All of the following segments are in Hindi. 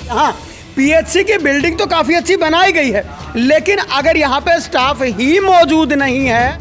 हाँ, पीएचसी की बिल्डिंग तो काफ़ी अच्छी बनाई गई है, लेकिन अगर यहाँ पे स्टाफ ही मौजूद नहीं है,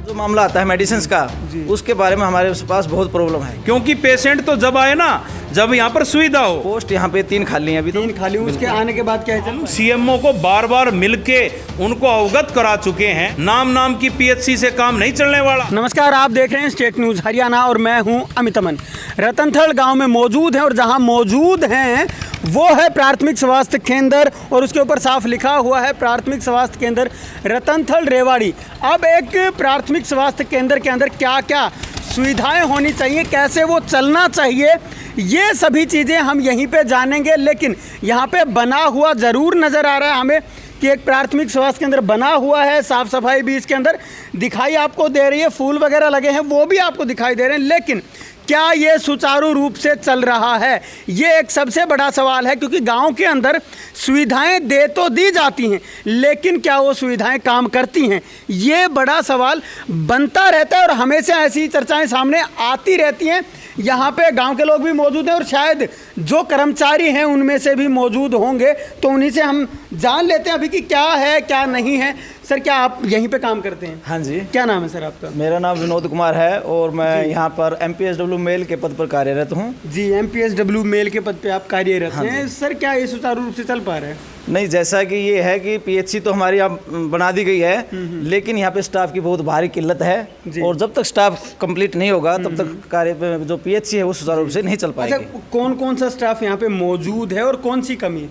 जो मामला आता है मेडिसिन का, उसके बारे में हमारे पास बहुत प्रॉब्लम है। क्योंकि पेशेंट तो जब आए ना, जब यहाँ पर सुविधा हो। पोस्ट यहाँ पे 3 खाली हैं अभी तो। 3 खाली, उसके आने के बाद क्या है? चलो सीएमओ को बार बार मिलके उनको अवगत करा चुके हैं, नाम की पीएचसी से काम नहीं चलने वाला। नमस्कार, आप देख रहे हैं स्टेट न्यूज़ हरियाणा और मैं हूं अमित अमन। रतनथल गांव में मौजूद हैं और जहां मौजूद हैं वो है प्राथमिक स्वास्थ्य केंद्र और उसके ऊपर साफ लिखा हुआ है प्राथमिक स्वास्थ्य केंद्र रतनथल रेवाड़ी। अब एक प्राथमिक स्वास्थ्य केंद्र के अंदर क्या क्या सुविधाएं होनी चाहिए, कैसे वो चलना चाहिए, ये सभी चीज़ें हम यहीं पे जानेंगे। लेकिन यहाँ पे बना हुआ ज़रूर नज़र आ रहा है हमें कि एक प्राथमिक स्वास्थ्य केंद्र बना हुआ है, साफ़ सफाई भी इसके अंदर दिखाई आपको दे रही है, फूल वगैरह लगे हैं वो भी आपको दिखाई दे रहे हैं। लेकिन क्या ये सुचारू रूप से चल रहा है, ये एक सबसे बड़ा सवाल है। क्योंकि गांव के अंदर सुविधाएं दे तो दी जाती हैं, लेकिन क्या वो सुविधाएं काम करती हैं, ये बड़ा सवाल बनता रहता है और हमेशा ऐसी चर्चाएं सामने आती रहती हैं। यहाँ पे गांव के लोग भी मौजूद हैं और शायद जो कर्मचारी हैं उनमें से भी मौजूद होंगे, तो उन्हीं से हम जान लेते हैं अभी कि क्या है क्या नहीं है। सर, क्या आप यहीं पे काम करते हैं? हाँ जी। क्या नाम है सर आपका? मेरा नाम विनोद कुमार है और मैं यहाँ पर MPSW मेल के पद पर कार्यरत हूँ। जी, MPSW मेल के पद पे आप कार्यरत हैं। सर, क्या ये सुचारू रूप से चल पा रहा है? नहीं, जैसा कि ये है कि पीएचसी तो हमारी यहाँ बना दी गई है, लेकिन यहाँ पे स्टाफ की बहुत भारी किल्लत है और जब तक स्टाफ कंप्लीट नहीं होगा तब तक कार्य जो पीएचसी है वो सुचारू रूप से नहीं चल पाएगी। अच्छा, कौन कौन सा स्टाफ यहाँ पे मौजूद है और कौन सी कमी?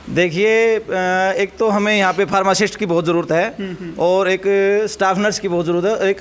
देखिए, एक तो हमें यहाँ पे फार्मासिस्ट की बहुत ज़रूरत है और एक स्टाफ नर्स की बहुत ज़रूरत है और एक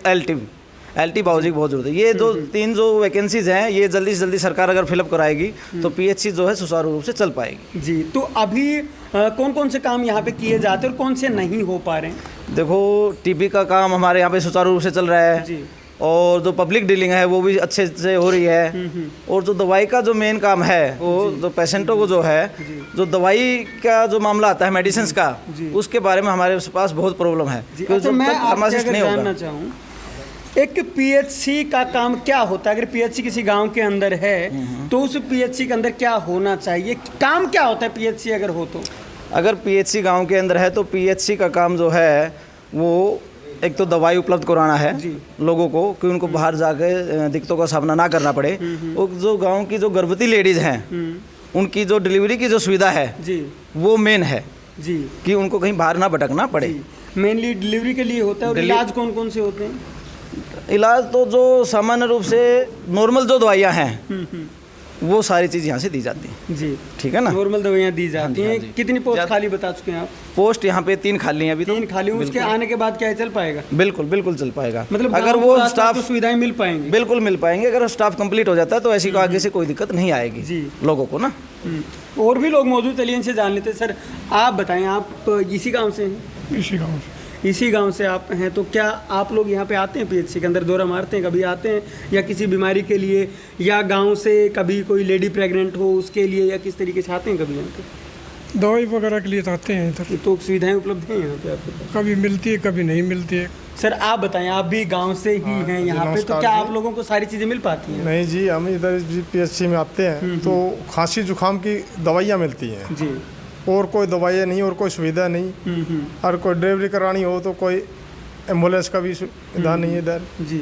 एलटी बाबूजी की बहुत ज़रूरत है। ये 3 जो वैकेंसीज हैं, ये जल्दी से जल्दी सरकार अगर फिलअप कराएगी तो पीएचसी जो है सुचारू रूप से चल पाएगी। जी, तो अभी कौन कौन से काम यहाँ पे किए जाते हैं और कौन से नहीं हो पा रहे हैं? देखो, टीबी का काम हमारे यहाँ पे सुचारू रूप से चल रहा है जी, और जो पब्लिक डीलिंग है वो भी अच्छे से हो रही है और जो दवाई का जो मेन काम है वो जो पेशेंटों को जो है, जो दवाई का जो मामला आता है मेडिसिन का, उसके बारे में हमारे पास बहुत प्रॉब्लम है। अच्छा, मैं आपसे अगर जानना चाहूँ, एक पीएचसी का काम क्या होता है? अगर पीएचसी किसी गांव के अंदर है तो उस पीएचसी के अंदर क्या होना चाहिए, काम क्या होता है पीएचसी अगर हो तो? अगर पीएचसी गांव के अंदर है तो पीएचसी का काम जो है वो एक तो दवाई उपलब्ध कराना है लोगों को कि उनको बाहर जाके दिक्कतों का सामना ना करना पड़े। और जो गांव की जो गर्भवती लेडीज़ हैं उनकी जो डिलीवरी की जो सुविधा है वो मेन है जी, कि उनको कहीं बाहर ना भटकना पड़े। मेनली डिलीवरी के लिए होता है। और इलाज कौन कौन से होते हैं? इलाज तो जो सामान्य रूप से नॉर्मल जो दवाइयाँ हैं वो सारी चीज़ यहाँ से दी जाती हैं। जी, ठीक है ना, नॉर्मल दवाइयाँ दी जाती हैं। कितनी पोस्ट खाली बता चुके हैं आप? पोस्ट यहाँ पे 3 खाली हैं अभी तो। 3 खाली, उसके आने के बाद क्या है, चल पाएगा? बिल्कुल चल पाएगा। मतलब अगर वो स्टाफ सुविधाएं मिल पाएंगी? बिल्कुल मिल पाएंगे। अगर स्टाफ कंप्लीट हो जाता है तो ऐसी को आगे से कोई दिक्कत नहीं आएगी जी लोगों को ना। और भी लोग मौजूद, चलिए इनसे जान लेते हैं। सर, आप बताएं, आप इसी गाँव से हैं? इसी गांव से आप हैं, तो क्या आप लोग यहाँ पे आते हैं पीएचसी के अंदर, दौरा मारते हैं, कभी आते हैं या किसी बीमारी के लिए, या गांव से कभी कोई लेडी प्रेग्नेंट हो उसके लिए, या किस तरीके से आते हैं कभी यहाँ पे? दवाई वगैरह के लिए आते हैं इधर। तो सुविधाएं उपलब्ध हैं यहाँ पे आपके पास? कभी मिलती है कभी नहीं मिलती है। सर, आप बताएं, आप भी गाँव से ही हैं यहाँ पे, तो क्या आप लोगों को सारी चीज़ें मिल पाती हैं? नहीं जी, हम इधर पीएचसी में आते हैं तो खांसी जुकाम की दवाइयाँ मिलती हैं जी, और कोई दवाइयाँ नहीं और कोई सुविधा नहीं। और कोई डिलीवरी करानी हो तो कोई एम्बुलेंस का भी सुविधा नहीं है इधर जी।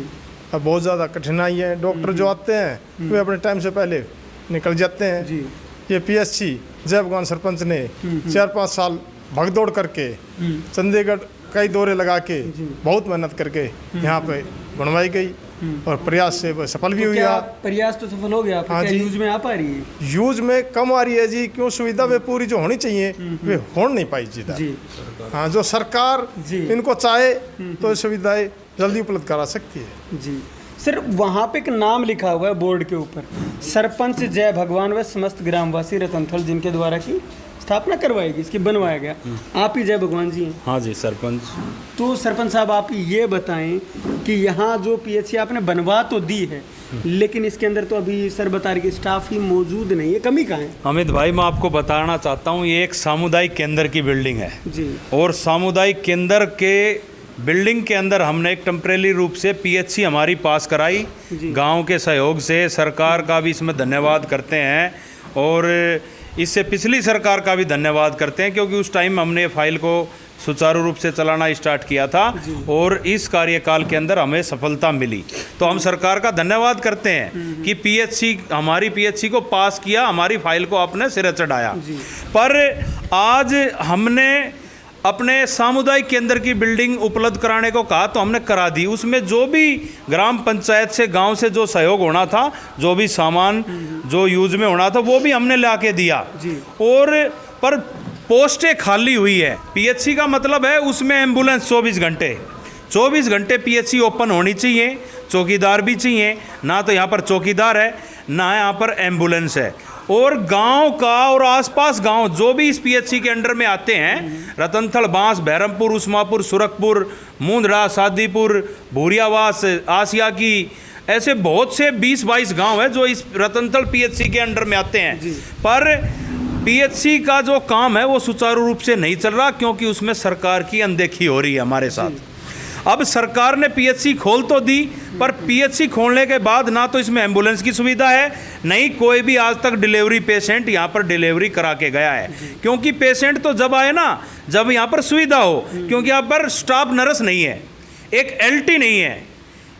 अब बहुत ज़्यादा कठिनाई है। डॉक्टर जो आते हैं वे अपने टाइम से पहले निकल जाते हैं जी। ये पीएचसी जय भगवान सरपंच ने 4-5 साल भगदौड़ करके चंडीगढ़ कई दौरे लगा के बहुत मेहनत करके यहाँ पे बनवाई गई और प्रयास से वो सफल भी हुई है। प्रयास तो सफल हो गया आपका? हाँ क्या जी। यूज में आ पा रही है? यूज में कम आ रही है जी, क्यों सुविधा वे पूरी जो होनी चाहिए वे हो नहीं पाई जी। जी, हाँ, जो सरकार जी। इनको चाहे तो सुविधाएं जल्दी उपलब्ध करा सकती है जी। सर, वहाँ पे एक नाम लिखा हुआ है बोर्ड के ऊपर, सरपंच जय भगवान व समस्त ग्रामवासी रतनथल, जिनके द्वारा की स्थापना करवाएगी, इसकी बनवाया गया। आप ही जय भगवान जी हैं? हाँ जी, सरपंच। तो सरपंच साहब, आप ये बताएं कि यहाँ जो पीएचसी आपने बनवा तो दी है, लेकिन इसके अंदर तो अभी सर बता रहे कि स्टाफ ही मौजूद नहीं है, कमी कहाँ है? अमित भाई, मैं आपको बताना चाहता हूँ, ये एक सामुदायिक केंद्र की बिल्डिंग है जी, और सामुदायिक केंद्र के बिल्डिंग के अंदर हमने एक टेम्परेरी रूप से पीएचसी हमारी पास कराई गांव के सहयोग से। सरकार का भी इसमें धन्यवाद करते हैं और इससे पिछली सरकार का भी धन्यवाद करते हैं, क्योंकि उस टाइम हमने फाइल को सुचारू रूप से चलाना स्टार्ट किया था और इस कार्यकाल के अंदर हमें सफलता मिली। तो हम सरकार का धन्यवाद करते हैं कि पीएचसी, हमारी पीएचसी को पास किया, हमारी फाइल को अपने सिरे चढ़ाया। पर आज हमने अपने सामुदायिक केंद्र की बिल्डिंग उपलब्ध कराने को कहा तो हमने करा दी। उसमें जो भी ग्राम पंचायत से, गांव से जो सहयोग होना था, जो भी सामान जो यूज में होना था, वो भी हमने ला के दिया। और पर पोस्टें खाली हुई है। पीएचसी का मतलब है उसमें एम्बुलेंस 24 घंटे पीएचसी ओपन होनी चाहिए, चौकीदार भी चाहिए। ना तो यहाँ पर चौकीदार है, ना यहाँ पर एम्बुलेंस है। और गांव का और आसपास गांव जो भी इस पीएचसी के अंडर में आते हैं, रतनथल, बांस, बहरमपुर, उस्मापुर, सुरखपुर, मुंदड़ा, सादीपुर, भूरियावास, आसिया की, ऐसे बहुत से 20-22 गांव हैं जो इस रतनथल पीएचसी के अंडर में आते हैं। पर पीएचसी का जो काम है वो सुचारू रूप से नहीं चल रहा, क्योंकि उसमें सरकार की अनदेखी हो रही है हमारे साथ। अब सरकार ने पीएचसी खोल तो दी, पर पीएचसी खोलने के बाद ना तो इसमें एम्बुलेंस की सुविधा है, नहीं कोई भी आज तक डिलीवरी पेशेंट यहाँ पर डिलीवरी करा के गया है। क्योंकि पेशेंट तो जब आए ना, जब यहाँ पर सुविधा हो, क्योंकि यहाँ पर स्टाफ नर्स नहीं है, एक एलटी नहीं है,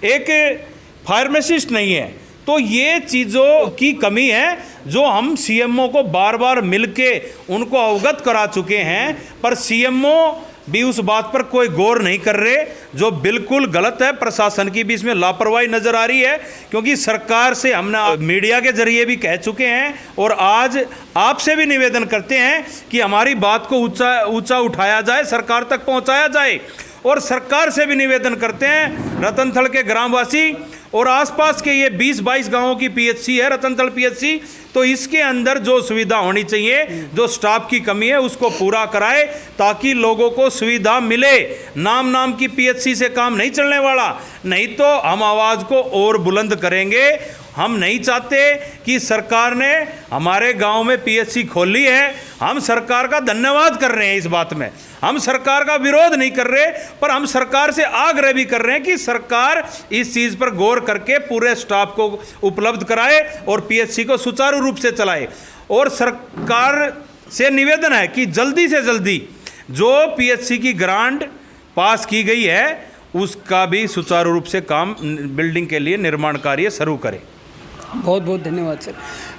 एक फार्मासिस्ट नहीं है। तो ये चीज़ों की कमी है जो हम सीएमओ को बार बार मिलके उनको अवगत करा चुके हैं, पर सीएमओ भी उस बात पर कोई गौर नहीं कर रहे, जो बिल्कुल गलत है। प्रशासन की भी इसमें लापरवाही नजर आ रही है, क्योंकि सरकार से हमने मीडिया के जरिए भी कह चुके हैं और आज आपसे भी निवेदन करते हैं कि हमारी बात को ऊंचा उठाया जाए, सरकार तक पहुंचाया जाए। और सरकार से भी निवेदन करते हैं, रतनथल के ग्रामवासी और आसपास के ये 20-22 गांवों की पीएचसी है रतनथल पीएचसी, तो इसके अंदर जो सुविधा होनी चाहिए, जो स्टाफ की कमी है, उसको पूरा कराए ताकि लोगों को सुविधा मिले। नाम की पीएचसी से काम नहीं चलने वाला, नहीं तो हम आवाज़ को और बुलंद करेंगे। हम नहीं चाहते कि सरकार ने हमारे गांव में पीएचसी खोली है, हम सरकार का धन्यवाद कर रहे हैं इस बात में, हम सरकार का विरोध नहीं कर रहे, पर हम सरकार से आग्रह भी कर रहे हैं कि सरकार इस चीज़ पर गौर करके पूरे स्टाफ को उपलब्ध कराए और पीएचसी को सुचारू रूप से चलाए। और सरकार से निवेदन है कि जल्दी से जल्दी जो पीएचसी की ग्रांट पास की गई है उसका भी सुचारू रूप से काम, बिल्डिंग के लिए निर्माण कार्य शुरू करें। बहुत बहुत धन्यवाद सर।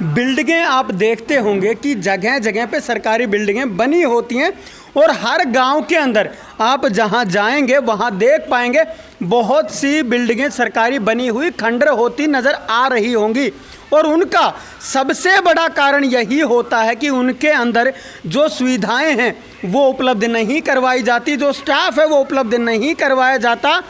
बिल्डिंगें आप देखते होंगे कि जगह जगह पे सरकारी बिल्डिंगें बनी होती हैं और हर गांव के अंदर आप जहां जाएंगे वहां देख पाएंगे बहुत सी बिल्डिंगें सरकारी बनी हुई खंडर होती नज़र आ रही होंगी। और उनका सबसे बड़ा कारण यही होता है कि उनके अंदर जो सुविधाएं हैं वो उपलब्ध नहीं करवाई जाती, जो स्टाफ है वो उपलब्ध नहीं करवाया जाता।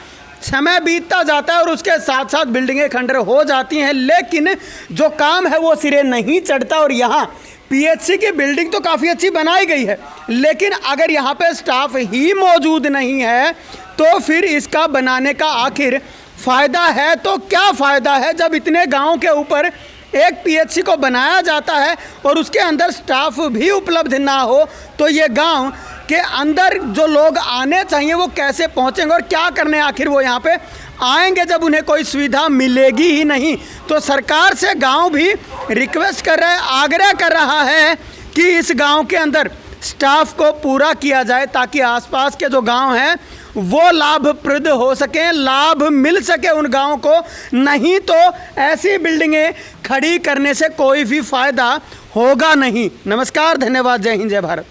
समय बीतता जाता है और उसके साथ साथ बिल्डिंगें खंडर हो जाती हैं, लेकिन जो काम है वो सिरे नहीं चढ़ता। और यहाँ पीएचसी की बिल्डिंग तो काफ़ी अच्छी बनाई गई है, लेकिन अगर यहाँ पे स्टाफ ही मौजूद नहीं है तो फिर इसका बनाने का आखिर फ़ायदा है तो क्या फ़ायदा है, जब इतने गाँव के ऊपर एक पीएचसी को बनाया जाता है और उसके अंदर स्टाफ भी उपलब्ध ना हो, तो ये गांव के अंदर जो लोग आने चाहिए वो कैसे पहुंचेंगे और क्या करने आखिर वो यहाँ पे आएंगे जब उन्हें कोई सुविधा मिलेगी ही नहीं। तो सरकार से गांव भी रिक्वेस्ट कर रहा है, आग्रह कर रहा है कि इस गांव के अंदर स्टाफ को पूरा किया जाए ताकि आसपास के जो गांव हैं वो लाभप्रद हो सकें, लाभ मिल सके उन गांवों को। नहीं तो ऐसी बिल्डिंगें खड़ी करने से कोई भी फ़ायदा होगा नहीं। नमस्कार, धन्यवाद, जय हिंद, जय भारत।